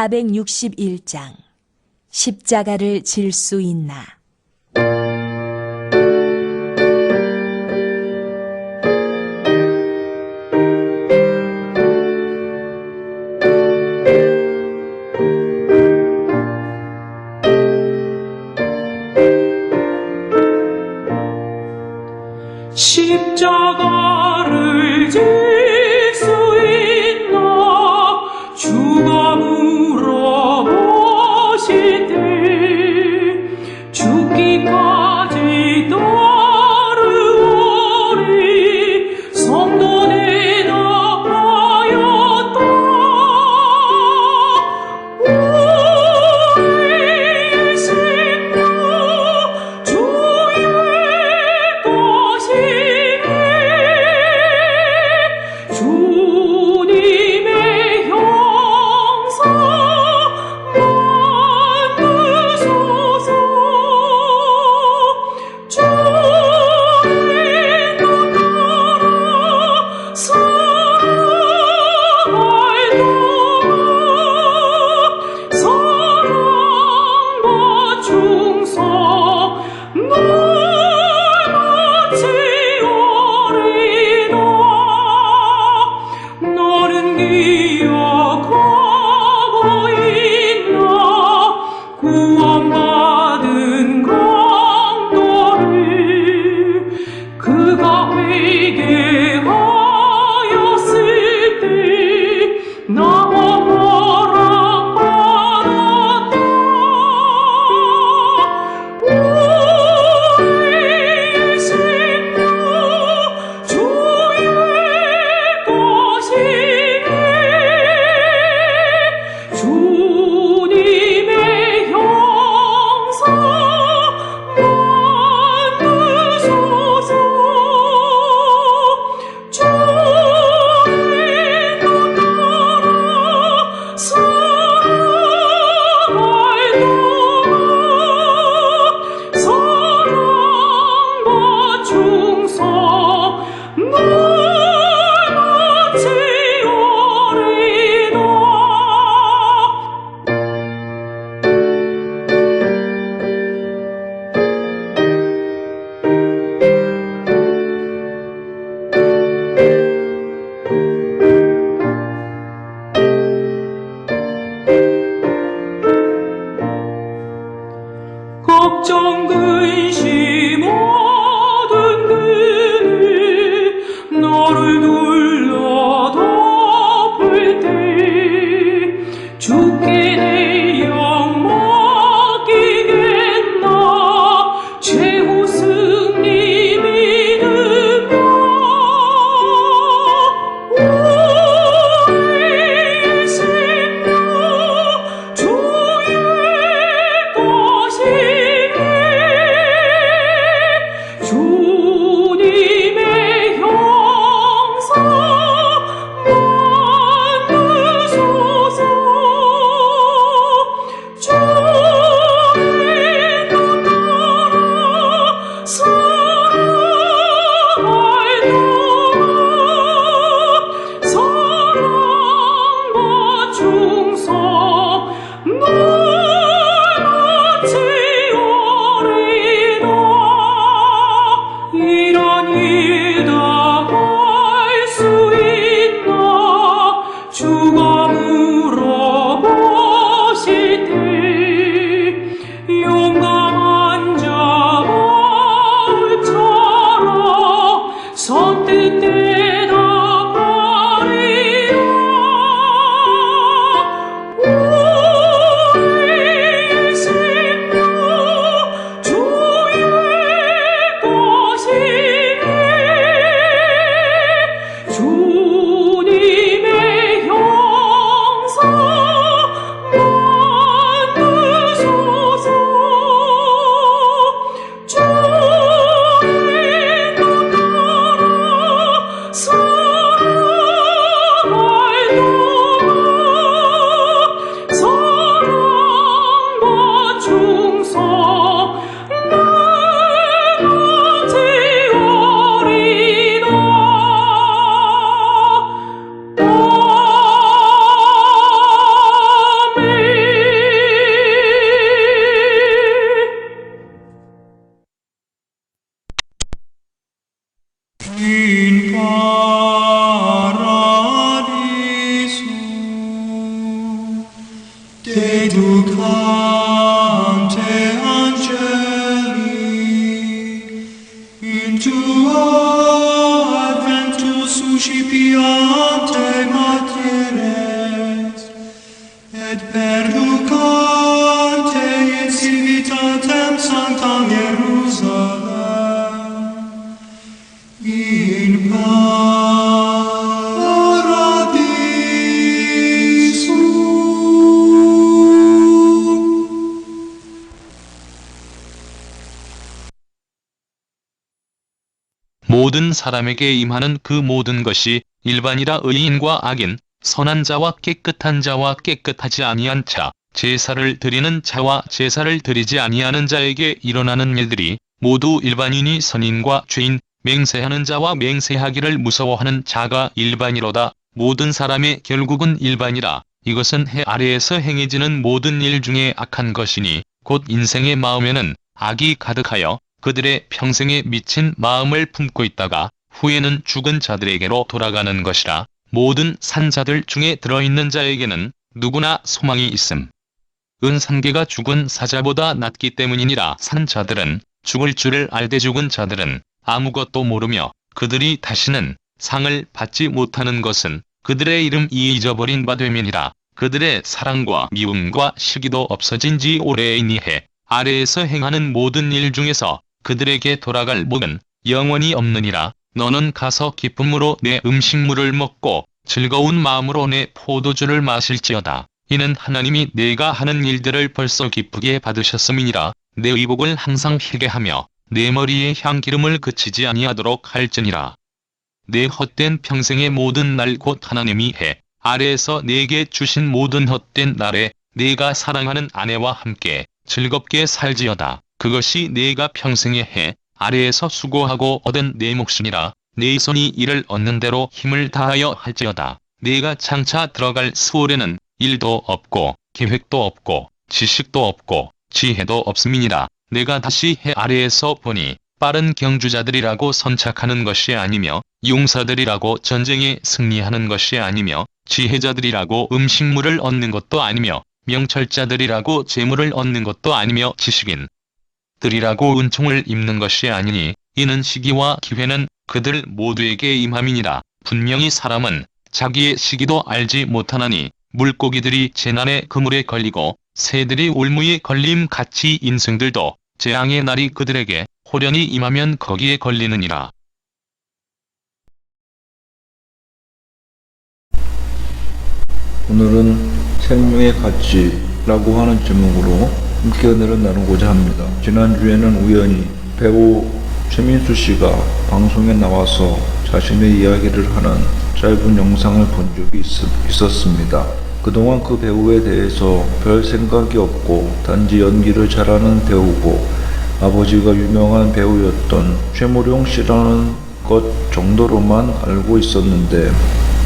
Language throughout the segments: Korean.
461장 십자가를 질 수 있나. 십자가를 질 수 있나 주가 물어보시되 죽기까지 따르오리 성도 대답하였다. 우리의 생명 주의 것이네. 주님의 형상 만드소서. 주의 뜻 따라 살아갈 동안 사랑과 충성 널 바치오리다. 너는 기억하고 있나 구원받은 강도를 그가 회개하였을 때 나와 허락받았다. 우리의 생명 주의 것이네. 주님의 형상 만드소서. 주의 뜻 따라 살아갈 동안 사랑과 충성 널 바치오리다. 걱정 근심 모든 그늘 너를 둘러 덮을 때 주께 내 영 맡기겠나. 최후 승리 믿으며 우리의 생명 주의 것이네. 모든 사람에게 임하는 그 모든 것이 일반이라 의인과 악인, 선한 자와 깨끗한 자와 깨끗하지 아니한 자, 제사를 드리는 자와 제사를 드리지 아니하는 자에게 일어나는 일들이 모두 일반인이 선인과 죄인, 맹세하는 자와 맹세하기를 무서워하는 자가 일반이로다. 모든 사람의 결국은 일반이라. 이것은 해 아래에서 행해지는 모든 일 중에 악한 것이니 곧 인생의 마음에는 악이 가득하여 그들의 평생에 미친 마음을 품고 있다가 후에는 죽은 자들에게로 돌아가는 것이라. 모든 산자들 중에 들어있는 자에게는 누구나 소망이 있음. 은산개가 죽은 사자보다 낫기 때문이니라. 산자들은 죽을 줄을 알되 죽은 자들은 아무것도 모르며 그들이 다시는 상을 받지 못하는 것은 그들의 이름이 잊어버린 바 되면이라. 그들의 사랑과 미움과 시기도 없어진 지 오래이니 해 아래에서 행하는 모든 일 중에서 그들에게 돌아갈 복은 영원히 없느니라. 너는 가서 기쁨으로 내 음식물을 먹고 즐거운 마음으로 내 포도주를 마실지어다. 이는 하나님이 내가 하는 일들을 벌써 기쁘게 받으셨음이니라. 내 의복을 항상 희게 하며 내 머리에 향기름을 그치지 아니하도록 할지니라. 내 헛된 평생의 모든 날 곧 하나님이 해 아래에서 내게 주신 모든 헛된 날에 내가 사랑하는 아내와 함께 즐겁게 살지어다. 그것이 내가 평생에 해 아래에서 수고하고 얻은 내 몫이니라. 내 손이 이를 얻는 대로 힘을 다하여 할지어다. 내가 장차 들어갈 스올에는 일도 없고 계획도 없고 지식도 없고 지혜도 없음이니라. 내가 다시 해 아래에서 보니 빠른 경주자들이라고 선착하는 것이 아니며 용사들이라고 전쟁에 승리하는 것이 아니며 지혜자들이라고 음식물을 얻는 것도 아니며 명철자들이라고 재물을 얻는 것도 아니며 지식인들이라고 은총을 입는 것이 아니니 이는 시기와 기회는 그들 모두에게 임함이니라. 분명히 사람은 자기의 시기도 알지 못하나니 물고기들이 재난의 그물에 걸리고 새들이 올무에 걸림 같이 인생들도 재앙의 날이 그들에게 호련히 임하면 거기에 걸리느니라. 오늘은 생명의 가치라고 하는 제목으로 함께 은혜를 나누고자 합니다. 지난주에는 우연히 배우 최민수 씨가 방송에 나와서 자신의 이야기를 하는 짧은 영상을 본 적이 있었습니다. 그동안 그 배우에 대해서 별 생각이 없고 단지 연기를 잘하는 배우고 아버지가 유명한 배우였던 최무룡 씨라는 것 정도로만 알고 있었는데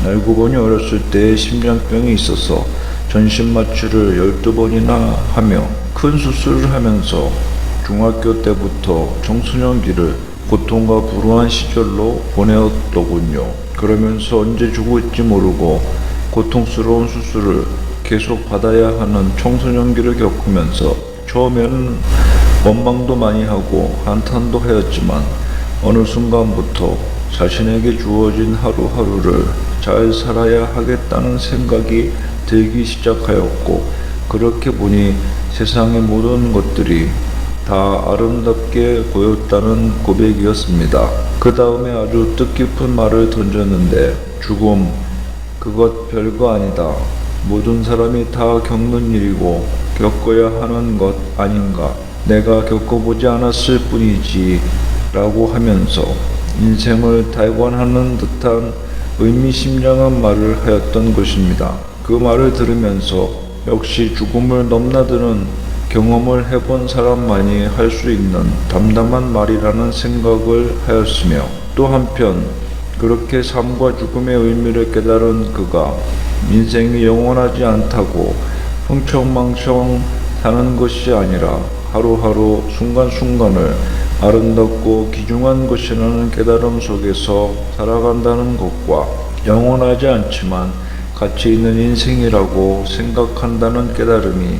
알고 보니 어렸을 때 심장병이 있어서 전신 마취를 12번이나 하며 큰 수술을 하면서 중학교 때부터 청소년기를 고통과 불우한 시절로 보내었더군요. 그러면서 언제 죽을지 모르고 고통스러운 수술을 계속 받아야 하는 청소년기를 겪으면서 처음에는 원망도 많이 하고 한탄도 하였지만 어느 순간부터 자신에게 주어진 하루하루를 잘 살아야 하겠다는 생각이 들기 시작하였고 그렇게 보니 세상의 모든 것들이 다 아름답게 보였다는 고백이었습니다. 그 다음에 아주 뜻깊은 말을 던졌는데 죽음 그것 별거 아니다. 모든 사람이 다 겪는 일이고 겪어야 하는 것 아닌가. 내가 겪어보지 않았을 뿐이지 라고 하면서 인생을 달관하는 듯한 의미심장한 말을 하였던 것입니다. 그 말을 들으면서 역시 죽음을 넘나드는 경험을 해본 사람만이 할 수 있는 담담한 말이라는 생각을 하였으며 또 한편 그렇게 삶과 죽음의 의미를 깨달은 그가 인생이 영원하지 않다고 흥청망청 사는 것이 아니라 하루하루 순간순간을 아름답고 귀중한 것이라는 깨달음 속에서 살아간다는 것과 영원하지 않지만 가치 있는 인생이라고 생각한다는 깨달음이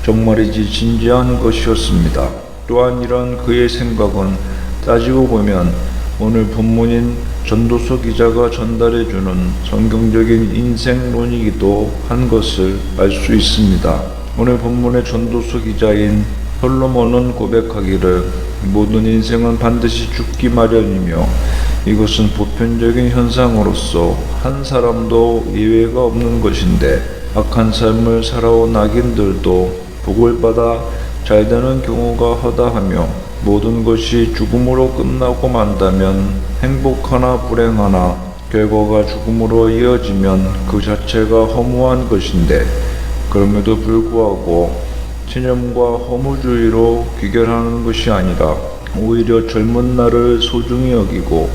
정말이지 진지한 것이었습니다. 또한 이런 그의 생각은 따지고 보면 오늘 본문인 전도서 기자가 전달해주는 성경적인 인생론이기도 한 것을 알 수 있습니다. 오늘 본문의 전도서 기자인 솔로몬은 고백하기를 모든 인생은 반드시 죽기 마련이며 이것은 보편적인 현상으로서 한 사람도 예외가 없는 것인데 악한 삶을 살아온 악인들도 복을 받아 잘 되는 경우가 허다하며 모든 것이 죽음으로 끝나고 만다면 행복하나 불행하나 결과가 죽음으로 이어지면 그 자체가 허무한 것인데 그럼에도 불구하고 체념과 허무주의로 귀결하는 것이 아니라 오히려 젊은 날을 소중히 여기고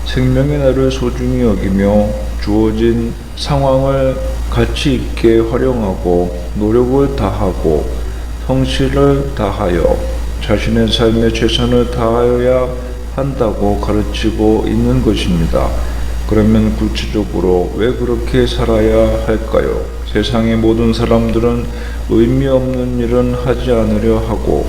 생명의 날을 소중히 여기며 주어진 상황을 가치 있게 활용하고 노력을 다하고 성실을 다하여 자신의 삶에 최선을 다하여야 한다고 가르치고 있는 것입니다. 그러면 구체적으로 왜 그렇게 살아야 할까요? 세상의 모든 사람들은 의미 없는 일은 하지 않으려 하고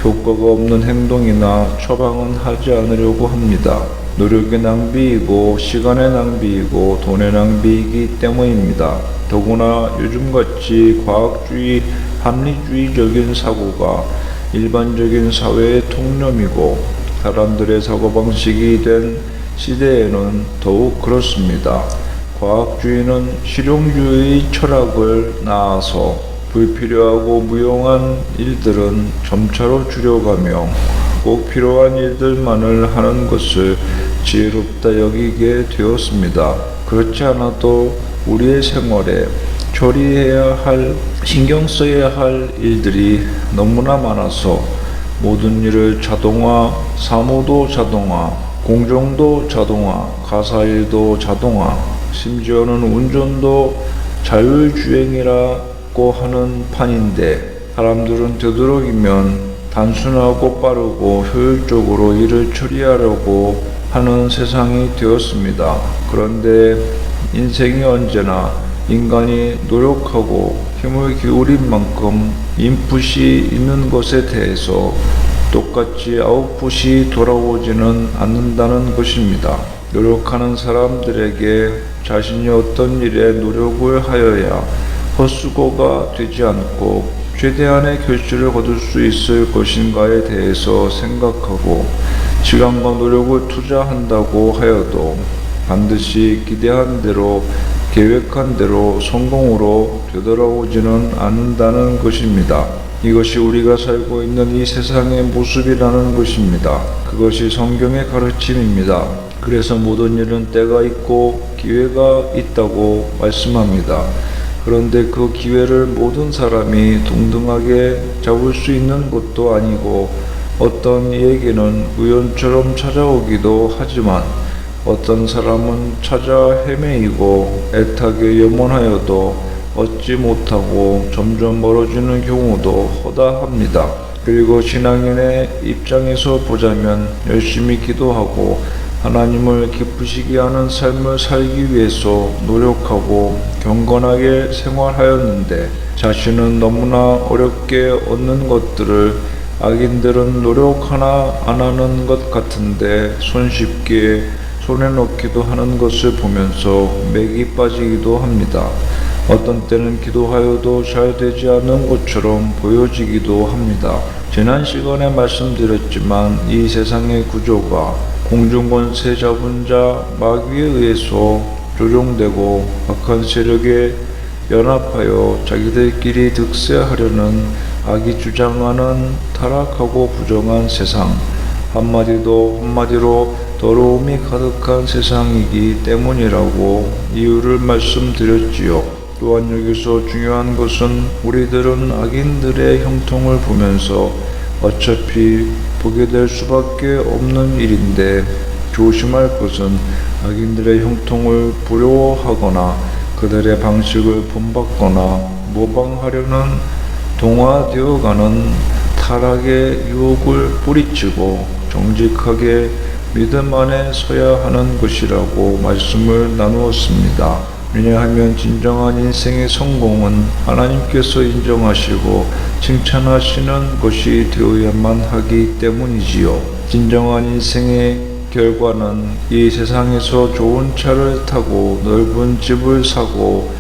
효과가 없는 행동이나 처방은 하지 않으려고 합니다. 노력의 낭비이고 시간의 낭비이고 돈의 낭비이기 때문입니다. 더구나 요즘같이 과학주의, 합리주의적인 사고가 일반적인 사회의 통념이고 사람들의 사고방식이 된 시대에는 더욱 그렇습니다. 과학주의는 실용주의 철학을 낳아서 불필요하고 무용한 일들은 점차로 줄여가며 꼭 필요한 일들만을 하는 것을 지혜롭다 여기게 되었습니다. 그렇지 않아도 우리의 생활에 처리해야 할, 신경 써야 할 일들이 너무나 많아서 모든 일을 자동화, 사무도 자동화, 공정도 자동화, 가사일도 자동화, 심지어는 운전도 자율주행이라고 하는 판인데 사람들은 되도록이면 단순하고 빠르고 효율적으로 일을 처리하려고 하는 세상이 되었습니다. 그런데 인생이 언제나 인간이 노력하고 힘을 기울인 만큼 인풋이 있는 것에 대해서 똑같이 아웃풋이 돌아오지는 않는다는 것입니다. 노력하는 사람들에게 자신이 어떤 일에 노력을 하여야 헛수고가 되지 않고 최대한의 결실을 거둘 수 있을 것인가에 대해서 생각하고 시간과 노력을 투자한다고 하여도 반드시 기대한 대로 계획한 대로 성공으로 되돌아오지는 않는다는 것입니다. 이것이 우리가 살고 있는 이 세상의 모습이라는 것입니다. 그것이 성경의 가르침입니다. 그래서 모든 일은 때가 있고 기회가 있다고 말씀합니다. 그런데 그 기회를 모든 사람이 동등하게 잡을 수 있는 것도 아니고 어떤 이에게는 우연처럼 찾아오기도 하지만 어떤 사람은 찾아 헤매이고 애타게 염원하여도 얻지 못하고 점점 멀어지는 경우도 허다합니다. 그리고 신앙인의 입장에서 보자면 열심히 기도하고 하나님을 기쁘시게 하는 삶을 살기 위해서 노력하고 경건하게 생활하였는데 자신은 너무나 어렵게 얻는 것들을 악인들은 노력 하나 안 하는 것 같은데 손쉽게 손에 넣기도 하는 것을 보면서 맥이 빠지기도 합니다. 어떤 때는 기도하여도 잘 되지 않는 것처럼 보여지기도 합니다. 지난 시간에 말씀드렸지만 이 세상의 구조가 공중권세 잡은 자 마귀에 의해서 조종되고 악한 세력에 연합하여 자기들끼리 득세하려는 악이 주장하는 타락하고 부정한 세상, 한마디로 더러움이 가득한 세상이기 때문이라고 이유를 말씀드렸지요. 또한 여기서 중요한 것은 우리들은 악인들의 형통을 보면서 어차피 보게 될 수밖에 없는 일인데 조심할 것은 악인들의 형통을 부러워하거나 그들의 방식을 본받거나 모방하려는 동화되어가는 타락의 유혹을 뿌리치고 정직하게 믿음 안에 서야 하는 것이라고 말씀을 나누었습니다. 왜냐하면 진정한 인생의 성공은 하나님께서 인정하시고 칭찬하시는 것이 되어야만 하기 때문이지요. 진정한 인생의 결과는 이 세상에서 좋은 차를 타고 넓은 집을 사고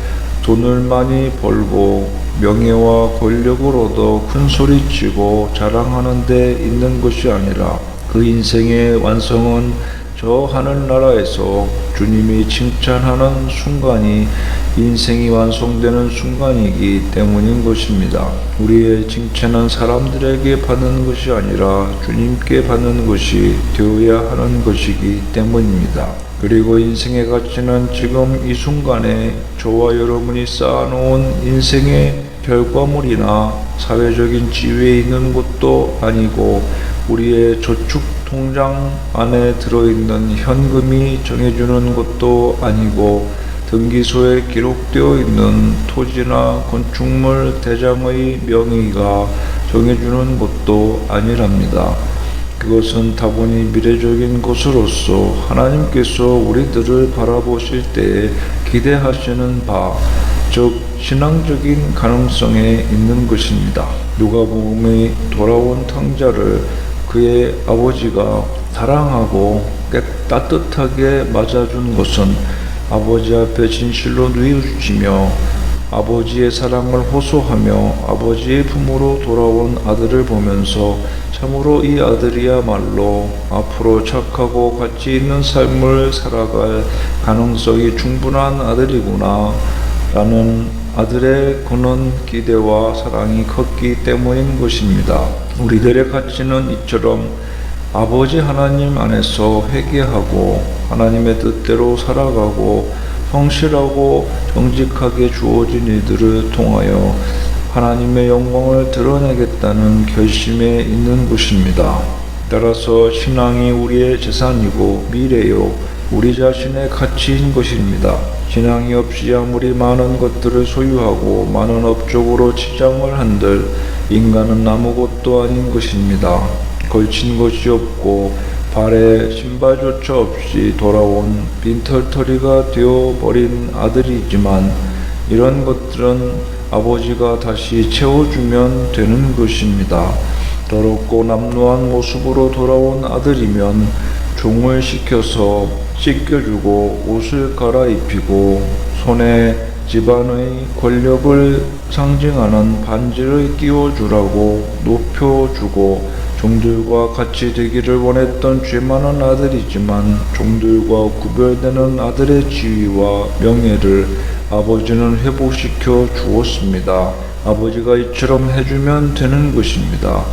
돈을 많이 벌고 명예와 권력을 얻어 큰 소리치고 자랑하는 데 있는 것이 아니라 그 인생의 완성은 저 하늘나라에서 주님이 칭찬하는 순간이 인생이 완성되는 순간이기 때문인 것입니다. 우리의 칭찬은 사람들에게 받는 것이 아니라 주님께 받는 것이 되어야 하는 것이기 때문입니다. 그리고 인생의 가치는 지금 이 순간에 저와 여러분이 쌓아놓은 인생의 결과물이나 사회적인 지위에 있는 것도 아니고 우리의 저축 통장 안에 들어있는 현금이 정해주는 것도 아니고 등기소에 기록되어 있는 토지나 건축물 대장의 명의가 정해주는 것도 아니랍니다. 그것은 다분히 미래적인 것으로서 하나님께서 우리들을 바라보실 때에 기대하시는 바, 즉 신앙적인 가능성에 있는 것입니다. 누가복음의 돌아온 탕자를 그의 아버지가 사랑하고 따뜻하게 맞아준 것은 아버지 앞에 진실로 뉘우치며 아버지의 사랑을 호소하며 아버지의 품으로 돌아온 아들을 보면서 참으로 이 아들이야말로 앞으로 착하고 가치 있는 삶을 살아갈 가능성이 충분한 아들이구나 라는 아들의 그런 기대와 사랑이 컸기 때문인 것입니다. 우리들의 가치는 이처럼 아버지 하나님 안에서 회개하고 하나님의 뜻대로 살아가고 성실하고 정직하게 주어진 일들을 통하여 하나님의 영광을 드러내겠다는 결심에 있는 것입니다. 따라서 신앙이 우리의 재산이고 미래요, 우리 자신의 가치인 것입니다. 신앙이 없이 아무리 많은 것들을 소유하고 많은 업적으로 치장을 한들 인간은 아무것도 아닌 것입니다. 걸친 것이 없고 발에 신발조차 없이 돌아온 빈털터리가 되어버린 아들이지만 이런 것들은 아버지가 다시 채워주면 되는 것입니다. 더럽고 남루한 모습으로 돌아온 아들이면 종을 시켜서 씻겨주고 옷을 갈아입히고 손에 집안의 권력을 상징하는 반지를 끼워주라고 높여주고 종들과 같이 되기를 원했던 죄 많은 아들이지만 종들과 구별되는 아들의 지위와 명예를 아버지는 회복시켜 주었습니다. 아버지가 이처럼 해주면 되는 것입니다.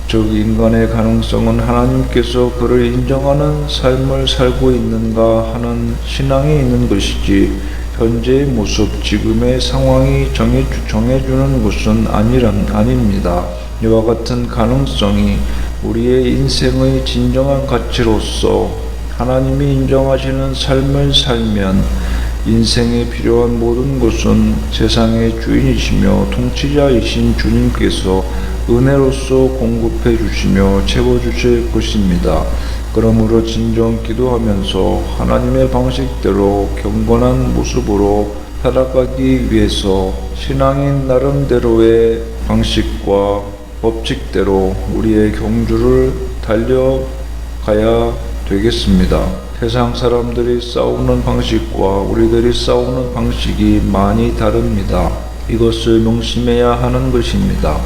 즉 인간의 가능성은 하나님께서 그를 인정하는 삶을 살고 있는가 하는 신앙이 있는 것이지 현재의 모습, 지금의 상황이 정해주는 것은 아닙니다. 이와 같은 가능성이 우리의 인생의 진정한 가치로서 하나님이 인정하시는 삶을 살면 인생에 필요한 모든 것은 세상의 주인이시며 통치자이신 주님께서 은혜로서 공급해 주시며 채워주실 것입니다. 그러므로 진정 기도하면서 하나님의 방식대로 경건한 모습으로 살아가기 위해서 신앙인 나름대로의 방식과 법칙대로 우리의 경주를 달려가야 되겠습니다. 세상 사람들이 싸우는 방식과 우리들이 싸우는 방식이 많이 다릅니다. 이것을 명심해야 하는 것입니다.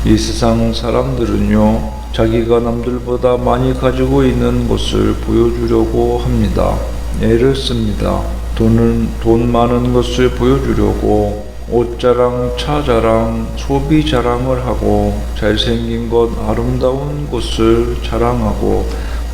이 세상 사람들은요, 자기가 남들보다 많이 가지고 있는 것을 보여주려고 합니다. 애를 씁니다. 돈 많은 것을 보여주려고 옷 자랑, 차 자랑, 소비 자랑을 하고 잘생긴 것, 아름다운 것을 자랑하고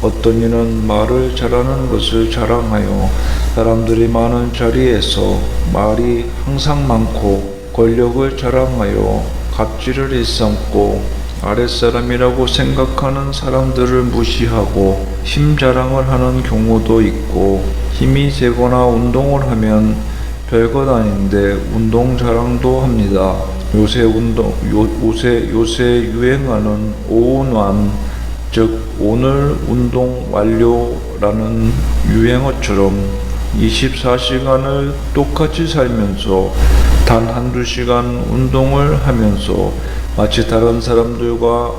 어떤 이는 말을 잘하는 것을 자랑하여 사람들이 많은 자리에서 말이 항상 많고 권력을 자랑하여 갑질을 일삼고 아랫사람이라고 생각하는 사람들을 무시하고 힘 자랑을 하는 경우도 있고 힘이 세거나 운동을 하면 별것 아닌데 운동 자랑도 합니다. 요새 유행하는 오운완, 즉 오늘 운동 완료라는 유행어처럼 24시간을 똑같이 살면서 단 한두 시간 운동을 하면서 마치 다른 사람들과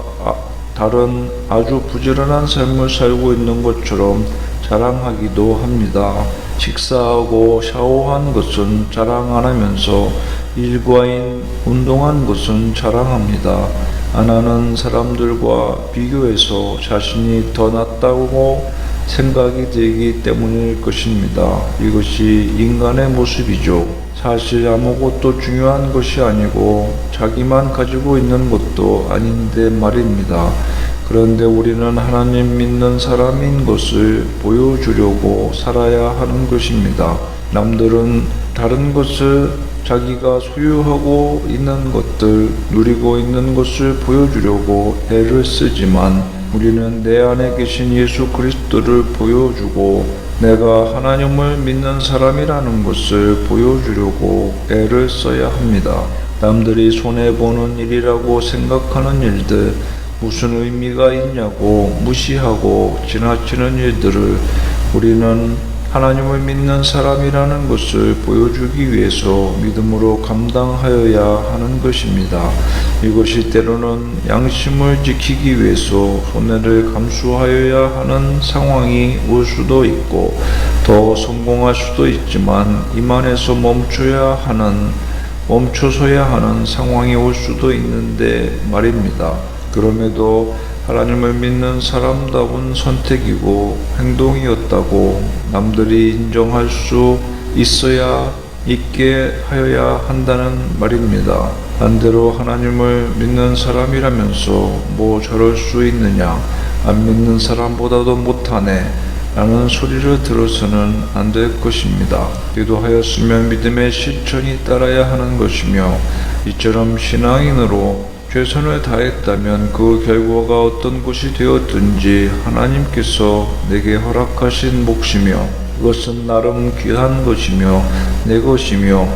다른 아주 부지런한 삶을 살고 있는 것처럼 자랑하기도 합니다. 식사하고 샤워한 것은 자랑 안 하면서 일과인 운동한 것은 자랑합니다. 안 하는 사람들과 비교해서 자신이 더 낫다고 생각이 들기 때문일 것입니다. 이것이 인간의 모습이죠. 사실 아무것도 중요한 것이 아니고 자기만 가지고 있는 것도 아닌데 말입니다. 그런데 우리는 하나님 믿는 사람인 것을 보여주려고 살아야 하는 것입니다. 남들은 다른 것을 자기가 소유하고 있는 것들, 누리고 있는 것을 보여주려고 애를 쓰지만 우리는 내 안에 계신 예수 그리스도를 보여주고 내가 하나님을 믿는 사람이라는 것을 보여주려고 애를 써야 합니다. 남들이 손해보는 일이라고 생각하는 일들, 무슨 의미가 있냐고 무시하고 지나치는 일들을 우리는 하나님을 믿는 사람이라는 것을 보여주기 위해서 믿음으로 감당하여야 하는 것입니다. 이것이 때로는 양심을 지키기 위해서 손해를 감수하여야 하는 상황이 올 수도 있고 더 성공할 수도 있지만 이만해서 멈춰서야 하는 상황이 올 수도 있는데 말입니다. 그럼에도 하나님을 믿는 사람다운 선택이고 행동이었다고 남들이 인정할 수 있게 하여야 한다는 말입니다. 반대로 하나님을 믿는 사람이라면서 뭐 저럴 수 있느냐, 안 믿는 사람보다도 못하네 라는 소리를 들어서는 안 될 것입니다. 기도하였으면 믿음의 실천이 따라야 하는 것이며 이처럼 신앙인으로 최선을 다했다면 그 결과가 어떤 것이 되었든지 하나님께서 내게 허락하신 몫이며 그것은 나름 귀한 것이며 내 것이며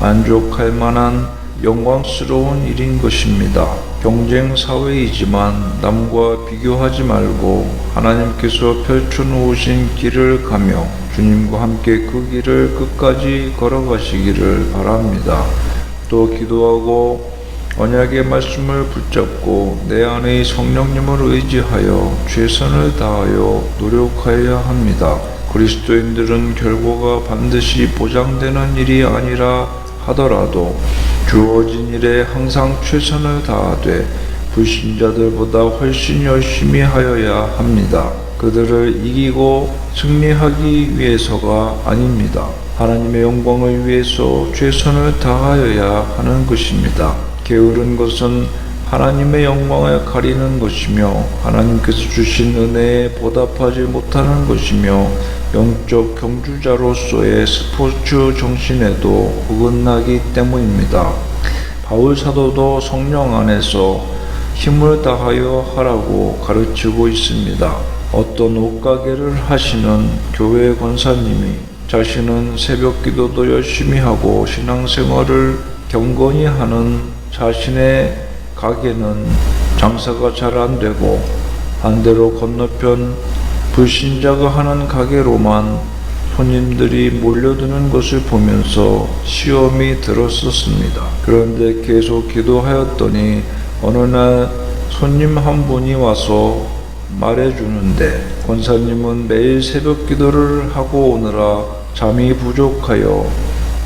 만족할 만한 영광스러운 일인 것입니다. 경쟁 사회이지만 남과 비교하지 말고 하나님께서 펼쳐놓으신 길을 가며 주님과 함께 그 길을 끝까지 걸어가시기를 바랍니다. 또 기도하고 언약의 말씀을 붙잡고 내 안의 성령님을 의지하여 최선을 다하여 노력하여야 합니다. 그리스도인들은 결과가 반드시 보장되는 일이 아니라 하더라도 주어진 일에 항상 최선을 다하되 불신자들보다 훨씬 열심히 하여야 합니다. 그들을 이기고 승리하기 위해서가 아닙니다. 하나님의 영광을 위해서 최선을 다하여야 하는 것입니다. 게으른 것은 하나님의 영광을 가리는 것이며 하나님께서 주신 은혜에 보답하지 못하는 것이며 영적 경주자로서의 스포츠 정신에도 어긋나기 때문입니다. 바울 사도도 성령 안에서 힘을 다하여 하라고 가르치고 있습니다. 어떤 옷가게를 하시는 교회 권사님이 자신은 새벽 기도도 열심히 하고 신앙생활을 경건히 하는 자신의 가게는 장사가 잘 안 되고 반대로 건너편 불신자가 하는 가게로만 손님들이 몰려드는 것을 보면서 시험이 들었었습니다. 그런데 계속 기도하였더니 어느 날 손님 한 분이 와서 말해주는데 권사님은 매일 새벽 기도를 하고 오느라 잠이 부족하여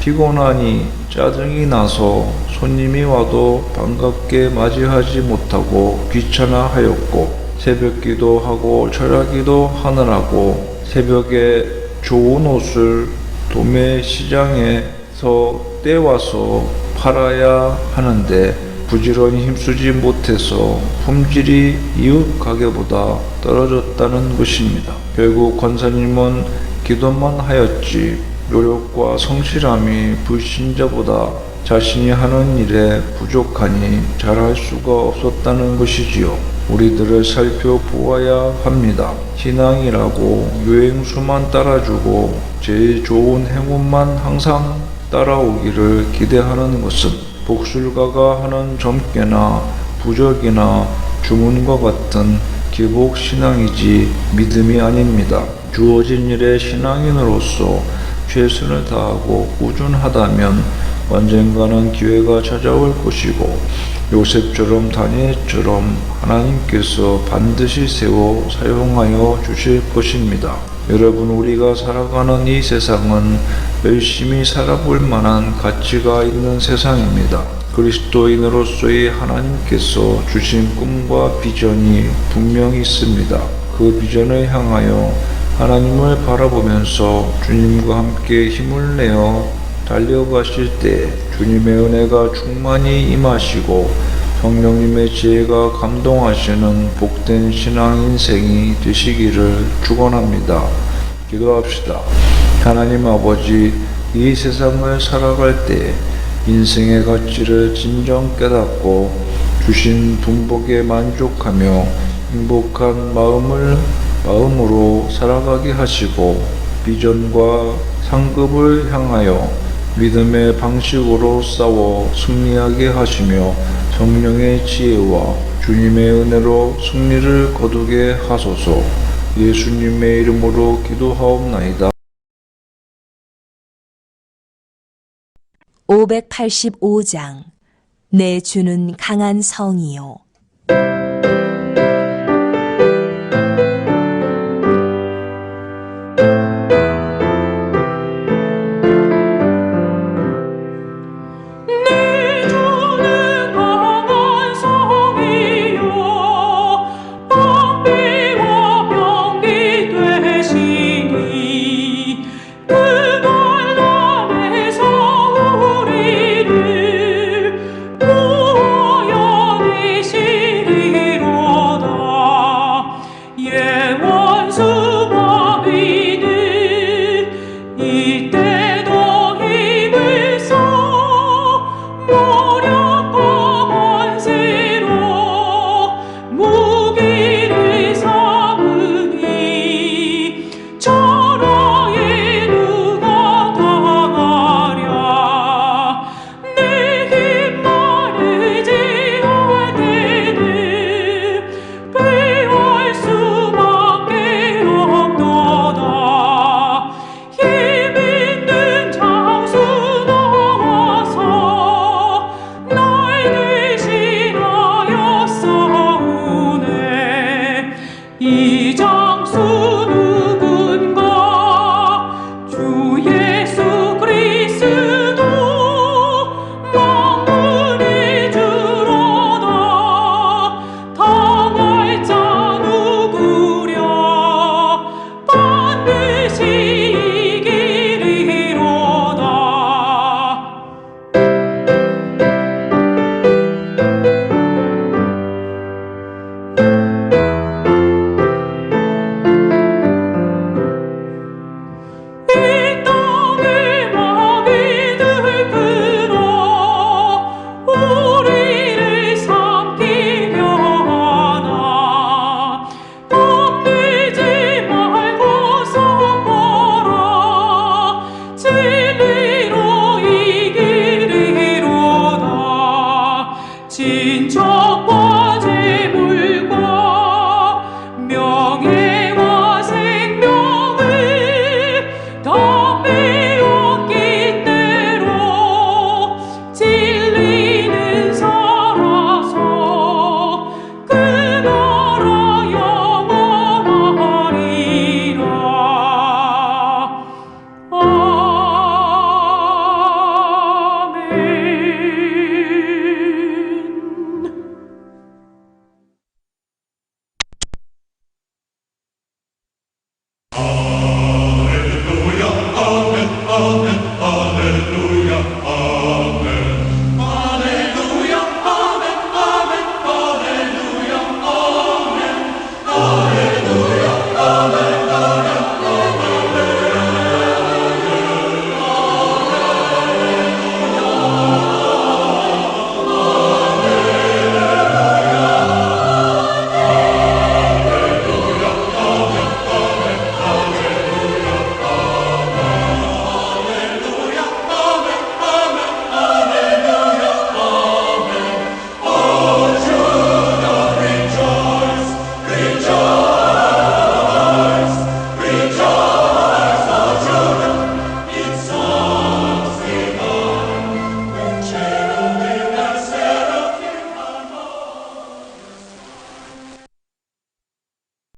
피곤하니 짜증이 나서 손님이 와도 반갑게 맞이하지 못하고 귀찮아하였고 새벽 기도하고 철야기도 하느라고 새벽에 좋은 옷을 도매 시장에서 떼와서 팔아야 하는데 부지런히 힘쓰지 못해서 품질이 이웃 가게보다 떨어졌다는 것입니다. 결국 권사님은 기도만 하였지 노력과 성실함이 불신자보다 자신이 하는 일에 부족하니 잘할 수가 없었다는 것이지요. 우리들을 살펴보아야 합니다. 신앙이라고 유행수만 따라주고 제일 좋은 행운만 항상 따라오기를 기대하는 것은 복술가가 하는 점괘나 부적이나 주문과 같은 기복신앙이지 믿음이 아닙니다. 주어진 일에 신앙인으로서 최선을 다하고 꾸준하다면 언젠가는 기회가 찾아올 것이고 요셉처럼 다니엘처럼 하나님께서 반드시 세워 사용하여 주실 것입니다. 여러분, 우리가 살아가는 이 세상은 열심히 살아볼 만한 가치가 있는 세상입니다. 그리스도인으로서의 하나님께서 주신 꿈과 비전이 분명히 있습니다. 그 비전을 향하여 하나님을 바라보면서 주님과 함께 힘을 내어 달려가실 때 주님의 은혜가 충만히 임하시고 성령님의 지혜가 감동하시는 복된 신앙 인생이 되시기를 축원합니다. 기도합시다. 하나님 아버지, 이 세상을 살아갈 때 인생의 가치를 진정 깨닫고 주신 분복에 만족하며 행복한 마음으로 살아가게 하시고 비전과 상급을 향하여 믿음의 방식으로 싸워 승리하게 하시며 성령의 지혜와 주님의 은혜로 승리를 거두게 하소서. 예수님의 이름으로 기도하옵나이다. 585장 내 주는 강한 성이요. 내 주는 강한 성이요 방비와 병기 되시니 그 갈람에서 우리를 구하여 내시리로다. 예원수와 믿음 이때도 힘을 써 모력과 권세로 무기를 삼으니 천하에 누가 당하랴. 내 힘 마르지 않을 때는 피할 수밖에 없도다. 힘 있는 장수 나와서 날 대신하여 싸우네. 이제